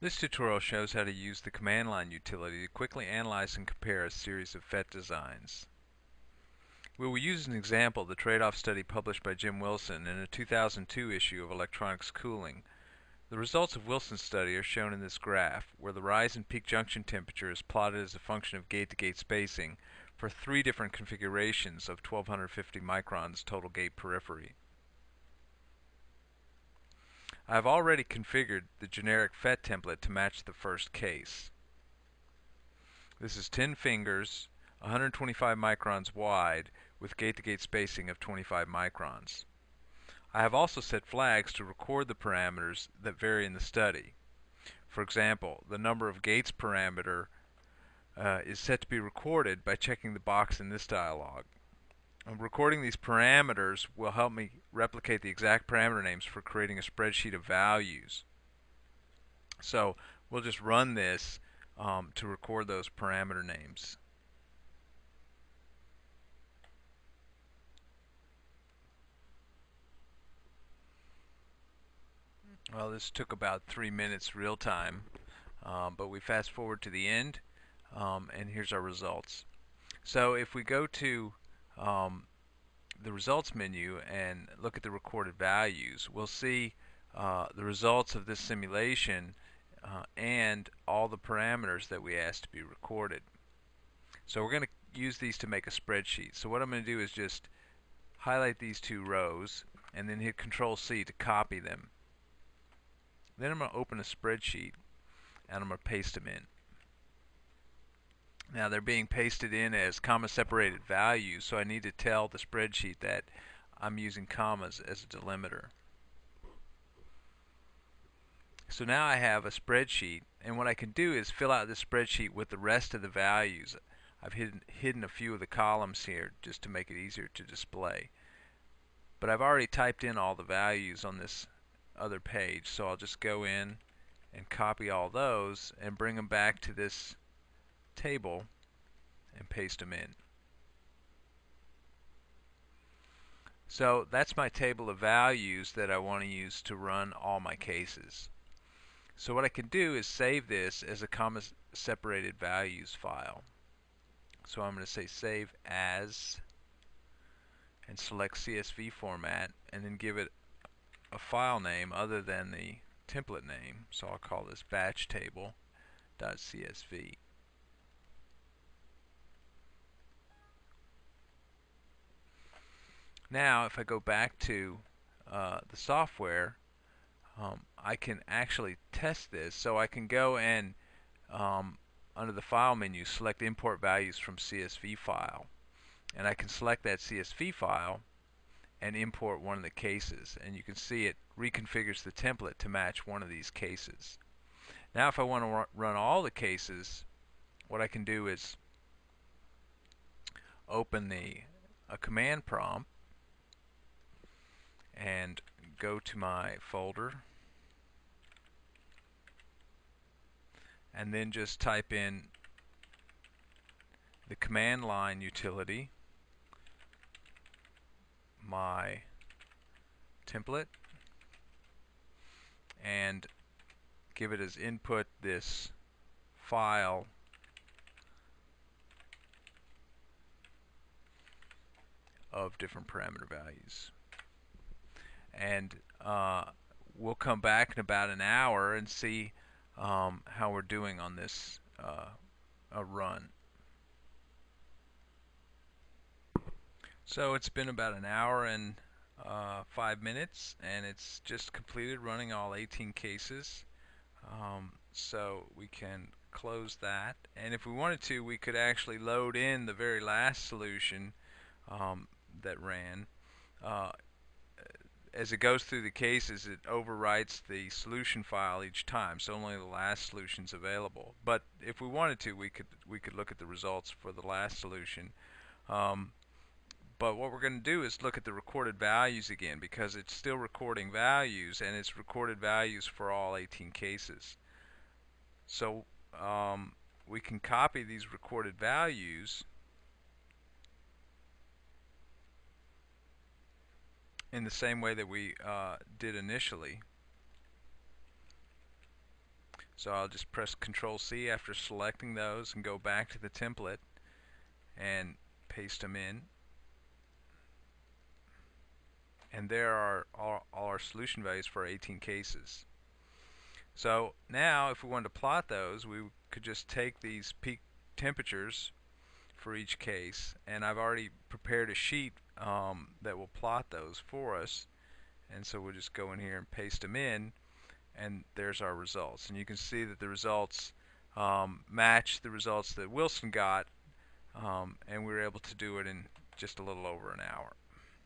This tutorial shows how to use the command line utility to quickly analyze and compare a series of FET designs. We will use as an example the trade-off study published by Jim Wilson in a 2002 issue of Electronics Cooling. The results of Wilson's study are shown in this graph, where the rise in peak junction temperature is plotted as a function of gate-to-gate spacing for 3 different configurations of 1250 microns total gate periphery. I have already configured the generic FET template to match the first case. This is 10 fingers, 125 microns wide, with gate-to-gate spacing of 25 microns. I have also set flags to record the parameters that vary in the study. For example, the number of gates parameter is set to be recorded by checking the box in this dialog. Recording these parameters will help me replicate the exact parameter names for creating a spreadsheet of values. So we'll just run this to record those parameter names. Well, this took about 3 minutes real time, but we fast forward to the end, and here's our results. So if we go to the results menu and look at the recorded values, we'll see the results of this simulation and all the parameters that we asked to be recorded. So we're going to use these to make a spreadsheet. So what I'm going to do is just highlight these 2 rows and then hit Control C to copy them. Then I'm going to open a spreadsheet and I'm going to paste them in. Now they're being pasted in as comma separated values, so I need to tell the spreadsheet that I'm using commas as a delimiter. So now I have a spreadsheet, and what I can do is fill out this spreadsheet with the rest of the values. I've hidden a few of the columns here just to make it easier to display. But I've already typed in all the values on this other page, so I'll just go in and copy all those and bring them back to this table and paste them in. So that's my table of values that I want to use to run all my cases. So what I can do is save this as a comma separated values file. So I'm going to say save as and select CSV format and then give it a file name other than the template name. So I'll call this batch table.csv. Now if I go back to the software, I can actually test this. So I can go and under the file menu select import values from CSV file, and I can select that CSV file and import one of the cases, and you can see it reconfigures the template to match one of these cases. Now if I want to run all the cases, what I can do is open a command prompt and go to my folder and then just type in the command line utility, my template, and give it as input this file of different parameter values. And we'll come back in about an hour and see how we're doing on this run. So it's been about an hour and 5 minutes, and it's just completed running all 18 cases. So we can close that, and if we wanted to, we could actually load in the very last solution that ran. As it goes through the cases, it overwrites the solution file each time, so only the last solution is available. But if we wanted to, we could look at the results for the last solution. But what we're going to do is look at the recorded values again, because it's still recording values, and it's recorded values for all 18 cases. So we can copy these recorded values in the same way that we did initially. So I'll just press Control C after selecting those and go back to the template and paste them in. And there are all our solution values for 18 cases. So now if we wanted to plot those, we could just take these peak temperatures for each case, and I've already prepared a sheet that will plot those for us. And so we'll just go in here and paste them in, and there's our results. And you can see that the results match the results that Wilson got, and we were able to do it in just a little over an hour.